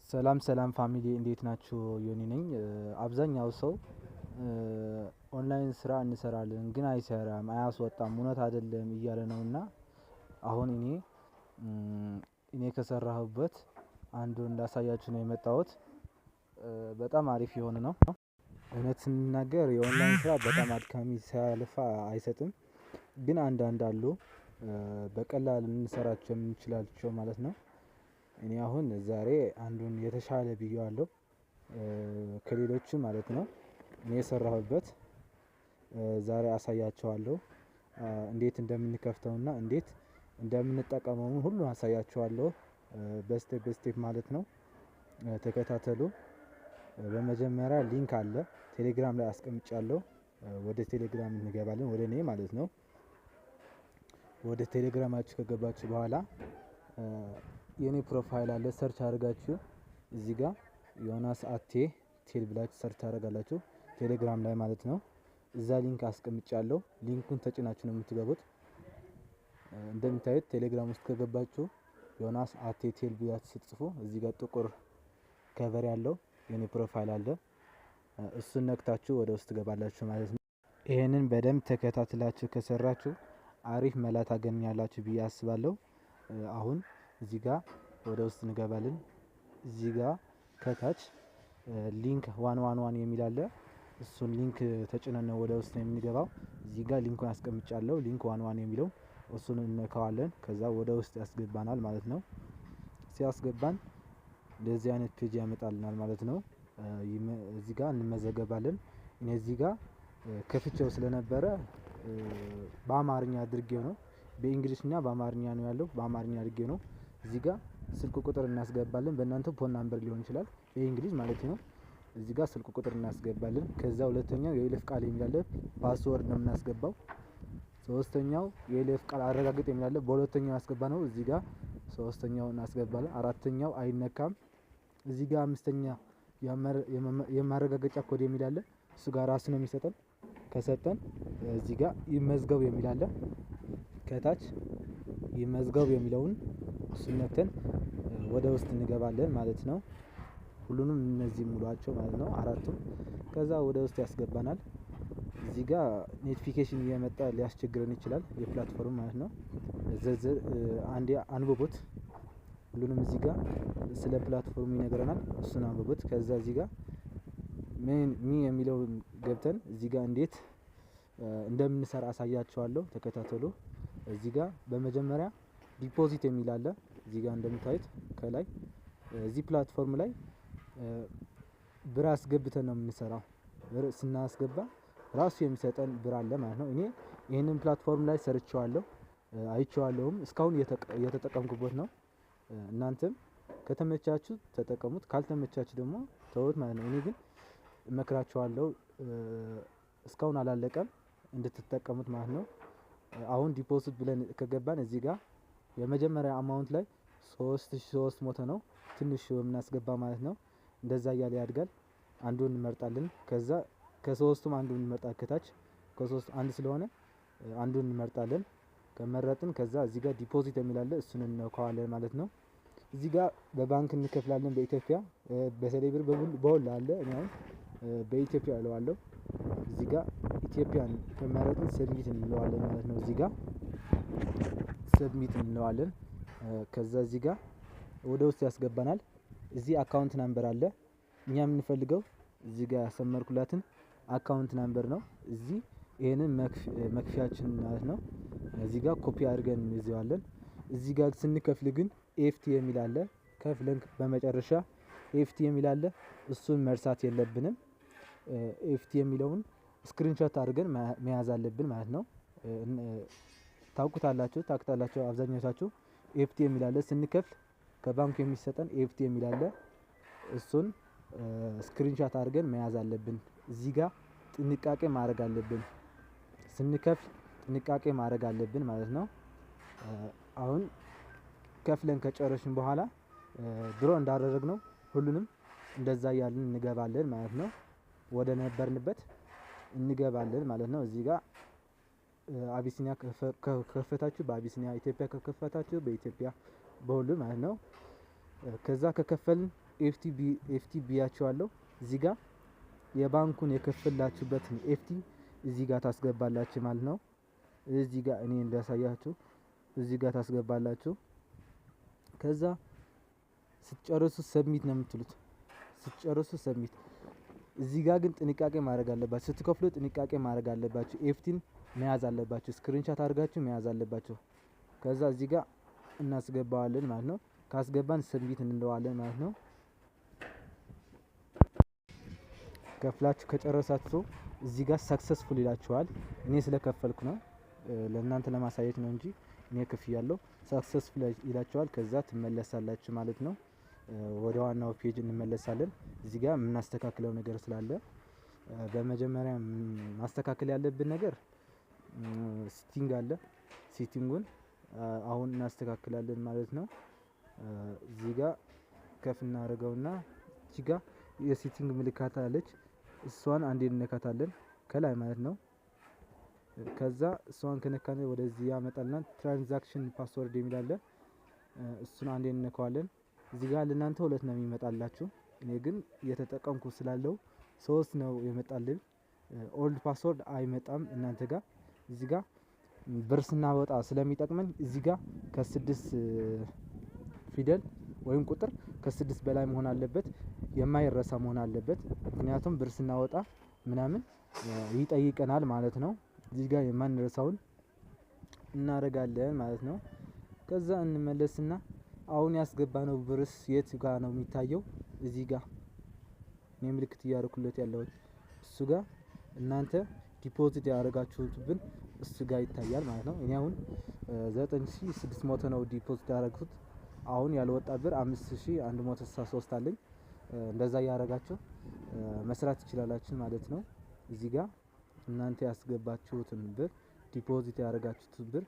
ሰላም ሰላም ፋሚሊ እንዴት ናችሁ? ዮኒ ነኝ። አብዛኛው ሰው ኦንላይን ስራ እንሰራለን ግን አይሰራም አያስወጣም እውነት አይደለም እያለ ነውና አሁን እኔ ከሰራሁበት አንዱን እንዳሳያችሁ ነው የመጣሁት። በጣም አሪፍ የሆነ ነው። እውነት ስንናገር የኦንላይን ስራ በጣም አድካሚ ሳያልፋ አይሰጥም። ግን አንዳንድ አሉ በቀላል ልንሰራቸው የምንችላቸው ማለት ነው። እኔ አሁን ዛሬ አንዱን የተሻለ ብዬዋለሁ ከሌሎቹ ማለት ነው። እኔ የሰራሁበት ዛሬ አሳያችኋለሁ። እንዴት እንደምንከፍተውና እንዴት እንደምንጠቀመው ሁሉን አሳያችኋለሁ በስቴፕ በስቴፕ ማለት ነው። ተከታተሉ። በመጀመሪያ ሊንክ አለ ቴሌግራም ላይ አስቀምጫለሁ። ወደ ቴሌግራም እንገባለን ወደ እኔ ማለት ነው። ወደ ቴሌግራማችሁ ከገባችሁ በኋላ የኔ ፕሮፋይል አለ ሰርች አድርጋችሁ እዚህ ጋር ዮናስ አቴ ቴል ብላችሁ ሰርች ታደርጋላችሁ ቴሌግራም ላይ ማለት ነው። እዛ ሊንክ አስቀምጫለሁ ሊንኩን ተጭናችሁ ነው የምትገቡት። እንደምታዩት ቴሌግራም ውስጥ ከገባችሁ ዮናስ አቴ ቴል ብላችሁ ስትጽፉ እዚህ ጋር ጥቁር ከቨር ያለው የኔ ፕሮፋይል አለ። እሱን ነክታችሁ ወደ ውስጥ ትገባላችሁ ማለት ነው። ይሄንን በደንብ ተከታትላችሁ ከሰራችሁ አሪፍ መላ ታገኛላችሁ ብዬ አስባለሁ። አሁን እዚህ ጋር ወደ ውስጥ እንገባለን። እዚህ ጋር ከታች ሊንክ 111 የሚል አለ። እሱን ሊንክ ተጭነን ነው ወደ ውስጥ የምንገባው። እዚህ ጋር ሊንኩን አስቀምጫለሁ ሊንክ 11 የሚለው እሱን እንነካዋለን። ከዛ ወደ ውስጥ ያስገባናል ማለት ነው። ሲያስገባን እንደዚህ አይነት ፔጅ ያመጣልናል ማለት ነው። እዚህ ጋር እንመዘገባለን። እኔ እዚህ ጋር ከፍቼው ስለነበረ በአማርኛ አድርጌው ነው። በእንግሊዝኛ በአማርኛ ነው ያለው በአማርኛ አድርጌው ነው። እዚህ ጋር ስልክ ቁጥር እናስገባለን በእናንተ ፎን ናምበር ሊሆን ይችላል በእንግሊዝ ማለት ነው። እዚህ ጋር ስልክ ቁጥር እናስገባለን። ከዛ ሁለተኛው የይለፍ ቃል የሚል አለ ፓስወርድ ነው የምናስገባው። ሶስተኛው የይለፍ ቃል አረጋግጥ የሚል አለ በሁለተኛው ያስገባነው እዚህ ጋር ሶስተኛው እናስገባለን። አራተኛው አይነካም። እዚህ ጋር አምስተኛ የማረጋገጫ ኮድ የሚል አለ እሱ ጋር ራስ ነው የሚሰጠን። ከሰጠን እዚህ ጋር ይመዝገብ የሚል አለ ከታች ይመዝገብ የሚለውን እሱን ነክተን ወደ ውስጥ እንገባለን ማለት ነው። ሁሉንም እነዚህ ሙሏቸው ማለት ነው አራቱም። ከዛ ወደ ውስጥ ያስገባናል። እዚህ ጋር ኖቲፊኬሽን እየመጣ ሊያስቸግረን ይችላል የፕላትፎርም ማለት ነው። ዝርዝር አንዴ አንብቡት። ሁሉንም እዚህ ጋር ስለ ፕላትፎርሙ ይነግረናል እሱን አንብቡት። ከዛ እዚህ ጋር ሚ የሚለውን ገብተን እዚህ ጋር እንዴት እንደምንሰራ አሳያችኋለሁ ተከታተሉ። እዚህ ጋር በመጀመሪያ ዲፖዚት የሚል አለ እዚህ ጋር እንደምታዩት ከላይ እዚህ ፕላትፎርም ላይ ብር አስገብተን ነው የምንሰራው። ብር ስናስገባ ራሱ የሚሰጠን ብር አለ ማለት ነው። እኔ ይሄንን ፕላትፎርም ላይ ሰርቼዋለሁ አይቼዋለሁም እስካሁን እየተጠቀምኩበት ነው። እናንተም ከተመቻችሁ ተጠቀሙት ካልተመቻችሁ ደግሞ ተውት ማለት ነው። እኔ ግን እመክራችኋለሁ እስካሁን አላለቀም እንድትጠቀሙት ማለት ነው። አሁን ዲፖዚት ብለን ከገባን እዚህ ጋር የመጀመሪያ አማውንት ላይ 3300 ነው ትንሽ የምናስገባ ማለት ነው። እንደዛ እያለ ያድጋል። አንዱን እንመርጣለን ከዛ ከሶስቱም አንዱን እንመርጣለን ከታች ከሶስት አንድ ስለሆነ አንዱን እንመርጣለን። ከመረጥን ከዛ እዚህ ጋር ዲፖዚት የሚል አለ እሱን እንነካዋለን ማለት ነው። እዚህ ጋር በባንክ እንከፍላለን በኢትዮጵያ በቴሌብር በሁሉ አለ። እኔ አሁን በኢትዮጵያ እለዋለሁ። እዚህ ጋር ኢትዮጵያን ከመረጥን ሰብሚት እንለዋለን ማለት ነው። እዚህ ጋር ሰብሚት እንለዋለን። ከዛ እዚህ ጋር ወደ ውስጥ ያስገባናል። እዚህ አካውንት ናምበር አለ። እኛ የምንፈልገው እዚህ ጋር ያሰመርኩላትን አካውንት ናምበር ነው። እዚህ ይሄንን መክፈያችን ማለት ነው። እዚህ ጋር ኮፒ አድርገን እንይዘዋለን። እዚህ ጋር ስንከፍል ግን ኤፍቲ የሚል አለ ከፍለን በመጨረሻ ኤፍቲ የሚል አለ እሱን መርሳት የለብንም። ኤፍቲ የሚለውን ስክሪንሾት አድርገን መያዝ አለብን ማለት ነው። ታውቁታላችሁ አብዛኞቻችሁ ኤፍቲ የሚል አለ ስንከፍል ከባንኩ የሚሰጠን ኤፍቲ የሚል አለ እሱን ስክሪንሾት አድርገን መያዝ አለብን። እዚህ ጋር ጥንቃቄ ማድረግ አለብን ስንከፍል ጥንቃቄ ማድረግ አለብን ማለት ነው። አሁን ከፍለን ከጨረስን በኋላ ድሮ እንዳደረግነው ሁሉንም እንደዛ እያልን እንገባለን ማለት ነው። ወደ ነበርንበት እንገባለን ማለት ነው። እዚህ ጋር አቢሲኒያ ከከፈታችሁ በአቢሲኒያ ኢትዮጵያ ከከፈታችሁ በኢትዮጵያ በሁሉ ማለት ነው። ከዛ ከከፈልን ኤፍቲ ብያቸዋለሁ። እዚህ ጋር የባንኩን የከፈላችሁበትን ኤፍቲ እዚህ ጋር ታስገባላችሁ ማለት ነው። እዚህ ጋር እኔ እንዳሳያችሁ እዚህ ጋር ታስገባላችሁ። ከዛ ስትጨርሱ ሰብሚት ነው የምትሉት። ስትጨርሱ ሰብሚት። እዚህ ጋር ግን ጥንቃቄ ማድረግ አለባችሁ። ስትከፍሉ ጥንቃቄ ማድረግ አለባችሁ። ኤፍቲን መያዝ አለባችሁ። ስክሪንሻት አድርጋችሁ መያዝ አለባችሁ። ከዛ እዚህ ጋር እናስገባዋለን ማለት ነው። ካስገባን ሰብሚት እንለዋለን ማለት ነው። ከፍላችሁ ከጨረሳችሁ እዚህ ጋር ሰክሰስፉል ይላችኋል። እኔ ስለከፈልኩ ነው ለእናንተ ለማሳየት ነው እንጂ እኔ ከፍያለሁ። ሰክሰስፉል ይላችኋል። ከዛ ትመለሳላችሁ ማለት ነው። ወደ ዋናው ፔጅ እንመለሳለን። እዚህ ጋር የምናስተካክለው ነገር ስላለ በመጀመሪያ ማስተካከል ያለብን ነገር ሴቲንግ አለ። ሴቲንጉን አሁን እናስተካክላለን ማለት ነው። እዚህ ጋር ከፍ እናደርገውና እዚህ ጋር የሴቲንግ ምልክት አለች። እሷን አንዴ እንነካታለን ከላይ ማለት ነው። ከዛ እሷን ከነካን ወደዚህ ያመጣልናል። ትራንዛክሽን ፓስወርድ የሚል አለ። እሱን አንዴ እንነካዋለን። እዚህ ጋር ለእናንተ 2 ነው የሚመጣላችሁ። እኔ ግን እየተጠቀምኩ ስላለው 3 ነው የመጣልን። ኦልድ ፓስወርድ አይመጣም እናንተ ጋር። እዚህ ጋር ብር ስናወጣ ስለሚጠቅመን እዚህ ጋር ከ6 ፊደል ወይም ቁጥር ከ6 በላይ መሆን አለበት። የማይረሳ መሆን አለበት። ምክንያቱም ብር ስናወጣ ምናምን ይጠይቀናል ማለት ነው። እዚህ ጋር የማንረሳውን እናደርጋለን ማለት ነው። ከዛ እንመለስና አሁን ያስገባነው ብርስ የት ጋር ነው የሚታየው? እዚህ ጋር እኔ ምልክት እያደረኩለት ያለሁት እሱ ጋር እናንተ ዲፖዚት ያደረጋችሁት ብር እሱ ጋር ይታያል ማለት ነው። እኔ አሁን 9600 ነው ዲፖዚት ያደረግኩት። አሁን ያልወጣ ብር 5163 አለኝ። እንደዛ እያደረጋችሁ መስራት ትችላላችሁ ማለት ነው። እዚህ ጋር እናንተ ያስገባችሁትን ብር ዲፖዚት ያደረጋችሁትን ብር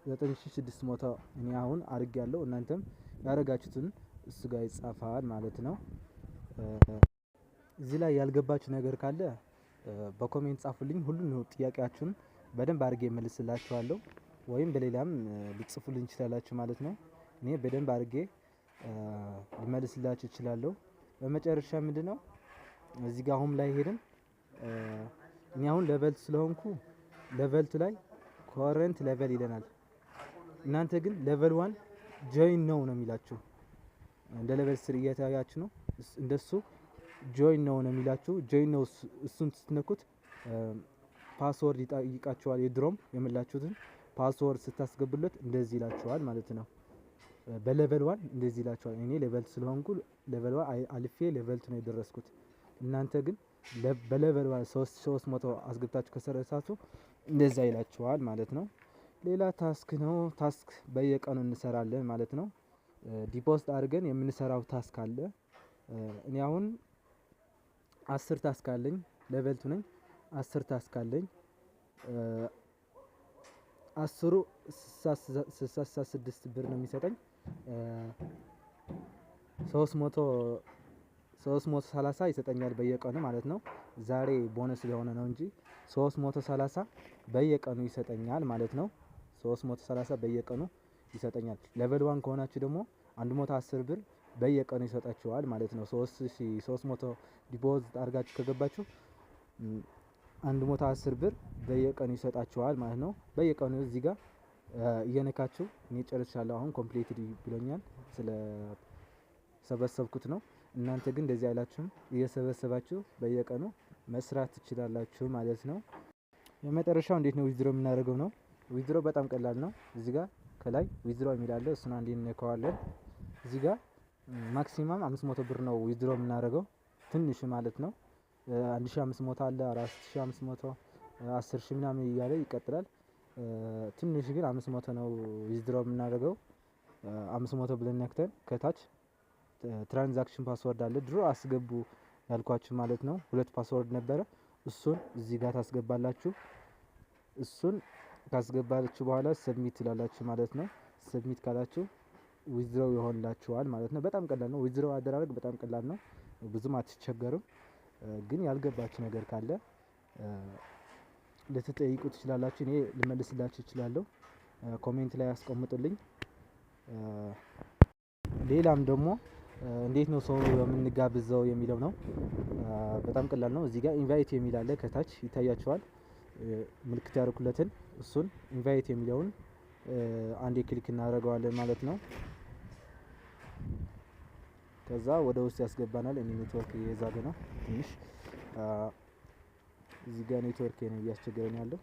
9600 እኔ አሁን አድርጌያለሁ። እናንተም ያደረጋችሁትን እሱ ጋር ይጻፋል ማለት ነው። እዚህ ላይ ያልገባችሁ ነገር ካለ በኮሜንት ጻፉልኝ። ሁሉንም ጥያቄያችሁን በደንብ አድርጌ መልስላችኋለሁ። ወይም በሌላም ልጽፉልኝ ይችላላችሁ ማለት ነው። እኔ በደንብ አድርጌ ልመልስላችሁ እችላለሁ። በመጨረሻ ምንድነው እዚህ ጋር ሆም ላይ ሄድን። እኔ አሁን ሌቨል ስለሆንኩ ሌቨል ላይ ኮረንት ሌቨል ይለናል። እናንተ ግን ሌቨል 1 ጆይን ነው የሚላችሁ። እንደ ሌቨል 3 እየታያችሁ ነው። እንደሱ ጆይን ነው የሚላችሁ። ጆይን ነው እሱን ስትነኩት ፓስወርድ ይጠይቃችኋል። የድሮም የምላችሁትን ፓስወርድ ስታስገቡለት እንደዚህ ይላችኋል ማለት ነው። በሌቨል 1 እንደዚህ ይላችኋል። እኔ ሌቨል ስለሆንኩ ሌቨል 1 አልፌ ሌቨል 2 ነው የደረስኩት። እናንተ ግን በሌቨል 300 አስገብታችሁ ከሰረሳችሁ እንደዛ ይላችኋል ማለት ነው። ሌላ ታስክ ነው። ታስክ በየቀኑ እንሰራለን ማለት ነው። ዲፖዚት አድርገን የምንሰራው ታስክ አለ። እኔ አሁን 10 ታስክ አለኝ። ሌቨል 2 ነኝ። 10 ታስክ አለኝ። 10ሩ 66 ብር ነው የሚሰጠኝ። 330 ይሰጠኛል በየቀኑ ማለት ነው። ዛሬ ቦነስ ስለሆነ ነው እንጂ 330 በየቀኑ ይሰጠኛል ማለት ነው። 330 በየቀኑ ይሰጠኛል። ሌቨል 1 ከሆናችሁ ደግሞ 110 ብር በየቀኑ ይሰጣችኋል ማለት ነው። 3300 ዲፖዚት አድርጋችሁ ከገባችሁ 110 ብር በየቀኑ ይሰጣችኋል ማለት ነው። በየቀኑ እዚህ ጋር እየነካችሁ እኔ ጨርሻለሁ። አሁን ኮምፕሊትድ ብሎኛል ስለ ሰበሰብኩት ነው። እናንተ ግን እንደዚህ አይላችሁም። እየሰበሰባችሁ በየቀኑ መስራት ትችላላችሁ ማለት ነው። የመጨረሻው እንዴት ነው ዊዝድሮ የምናደርገው ነው። ዊዝድሮ በጣም ቀላል ነው። እዚህ ጋር ከላይ ዊዝድሮ የሚል አለ። እሱን አንዴ እንነካዋለን። እዚህ ጋር ማክሲማም 500 ብር ነው ዊዝድሮ የምናደርገው ትንሽ ማለት ነው። 1500 አለ፣ 4500፣ 10000 ምናምን እያለ ይቀጥላል። ትንሽ ግን 500 ነው ዊዝድሮ የምናደርገው። 500 ብለን ነክተን ከታች ትራንዛክሽን ፓስወርድ አለ። ድሮ አስገቡ ያልኳችሁ ማለት ነው። 2 ፓስወርድ ነበረ። እሱን እዚህ ጋር ታስገባላችሁ። እሱን ካስገባላችሁ በኋላ ሰብሚት ትላላችሁ ማለት ነው። ሰብሚት ካላችሁ ዊዝድሮ ይሆንላችኋል ማለት ነው። በጣም ቀላል ነው። ዊዝድሮ አደራረግ በጣም ቀላል ነው። ብዙም አትቸገሩም። ግን ያልገባችሁ ነገር ካለ ልትጠይቁ ትችላላችሁ። እኔ ልመልስላችሁ እችላለሁ። ኮሜንት ላይ ያስቀምጡልኝ። ሌላም ደግሞ እንዴት ነው ሰው የምንጋብዘው የሚለው ነው። በጣም ቀላል ነው። እዚህ ጋር ኢንቫይት የሚል አለ ከታች ይታያችኋል። ምልክት ያደረኩለትን እሱን ኢንቫይት የሚለውን አንዴ ክሊክ እናደርገዋለን ማለት ነው። ከዛ ወደ ውስጥ ያስገባናል። እኔ ኔትወርክ እየዛገ ነው ትንሽ እዚህ ጋር ኔትወርክ ነው እያስቸገረኝ ያለው።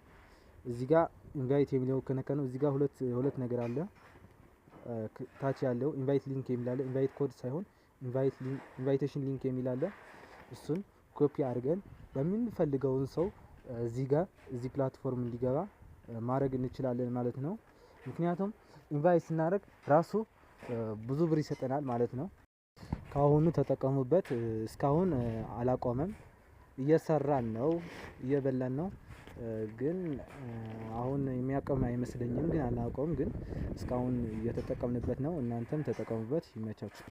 እዚህ ጋር ኢንቫይት የሚለው ከነካነው እዚህ ጋር ሁለት ነገር አለ። ታች ያለው ኢንቫይት ሊንክ የሚል አለ። ኢንቫይት ኮድ ሳይሆን ኢንቫይቴሽን ሊንክ የሚል አለ። እሱን ኮፒ አድርገን ለምንፈልገውን ሰው እዚህ ፕላትፎርም እንዲገባ ማድረግ እንችላለን ማለት ነው። ምክንያቱም ኢንቫይት ስናደርግ ራሱ ብዙ ብር ይሰጠናል ማለት ነው። ከአሁኑ ተጠቀሙበት። እስካሁን አላቆመም፣ እየሰራን ነው፣ እየበላን ነው። ግን አሁን የሚያቆም አይመስለኝም። ግን አናውቀውም። ግን እስካሁን እየተጠቀምንበት ነው። እናንተም ተጠቀሙበት። ይመቻችሁ።